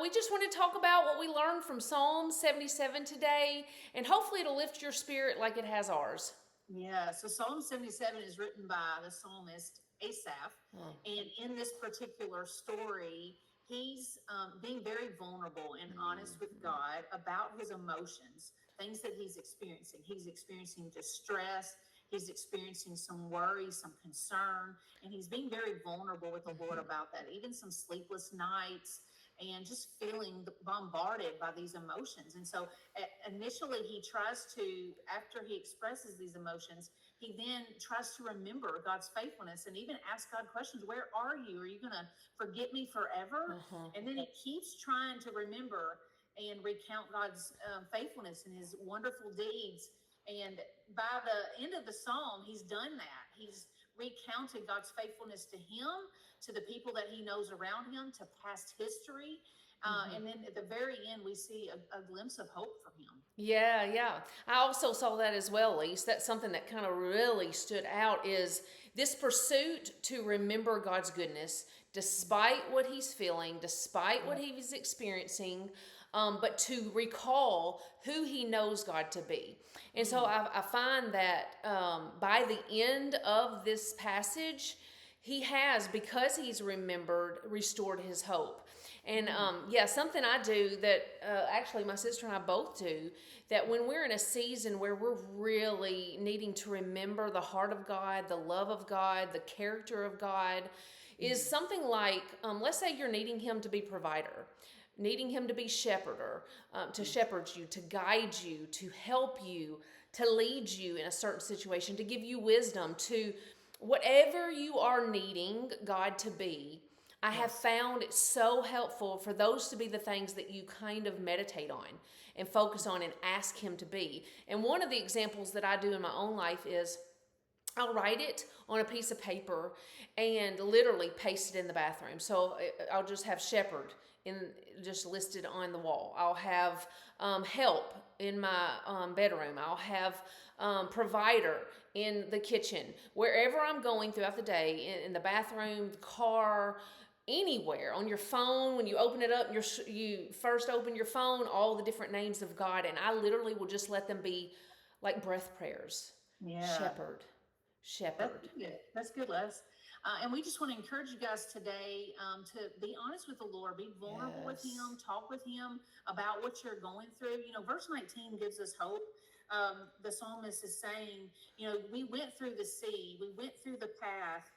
We just want to talk about what we learned from Psalm 77 today, and hopefully it'll lift your spirit like it has ours. Yeah, so Psalm 77 is written by the psalmist Asaph. Hmm. And in this particular story, he's being very vulnerable and honest with God about his emotions, things that he's experiencing. He's experiencing distress, he's experiencing some worry, some concern, and he's being very vulnerable with the Lord about that, even some sleepless nights. And just feeling bombarded by these emotions. And so initially he tries to, after he expresses these emotions, he then tries to remember God's faithfulness and even ask God questions. Where are you? Are you going to forget me forever? Uh-huh. And then he keeps trying to remember and recount God's faithfulness and his wonderful deeds. And by the end of the psalm, he's done that. He's recounted God's faithfulness to him, to the people that he knows around him, to past history. And then at the very end, we see a glimpse of hope for him. Yeah. I also saw that as well, Lise. That's something that kind of really stood out is this pursuit to remember God's goodness despite what he's feeling, despite what he's experiencing, but to recall who he knows God to be. And so I find that by the end of this passage, he has, because he's remembered, restored his hope. And something I do that actually my sister and I both do, that when we're in a season where we're really needing to remember the heart of God, the love of God, the character of God, is something like, let's say you're needing him to be provider, needing him to be shepherder, to shepherd you, to guide you, to help you, to lead you in a certain situation, to give you wisdom, to whatever you are needing God to be. I have found it so helpful for those to be the things that you kind of meditate on and focus on and ask him to be. And one of the examples that I do in my own life is I'll write it on a piece of paper and literally paste it in the bathroom. So I'll just have shepherd in just listed on the wall. I'll have help in my bedroom. I'll have provider in the kitchen. Wherever I'm going throughout the day, in the bathroom, the car, anywhere, on your phone, when you open it up, you first open your phone, all the different names of God, and I literally will just let them be like breath prayers. Yeah. Shepherd, That's shepherd. good. That's good, Les. And we just want to encourage you guys today to be honest with the Lord, be vulnerable with Yes. Him, talk with Him about what you're going through. You know, verse 19 gives us hope. The psalmist is saying, you know, we went through the sea, we went through the path,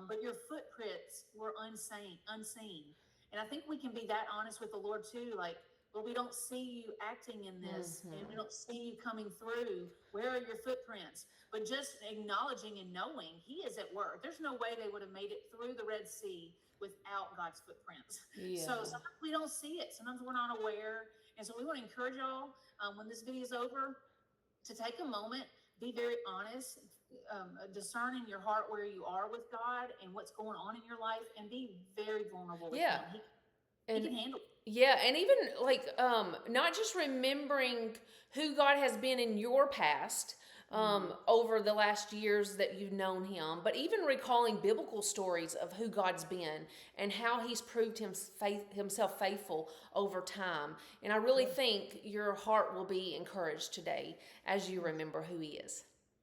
but your footprints were unseen. And I think we can be that honest with the Lord too. Like, Lord, we don't see you acting in this, and we don't see you coming through. Where are your footprints? But just acknowledging and knowing he is at work. There's no way they would have made it through the Red Sea without God's footprints. Yeah. So sometimes we don't see it. Sometimes we're not aware. And so we want to encourage y'all when this video is over to take a moment, be very honest, discern in your heart where you are with God and what's going on in your life, and be very vulnerable with Yeah. him. He And can handle it. yeah, and even like not just remembering who God has been in your past over the last years that you've known him, but even recalling biblical stories of who God's been and how he's proved himself faithful over time. And I really think your heart will be encouraged today as you remember who he is.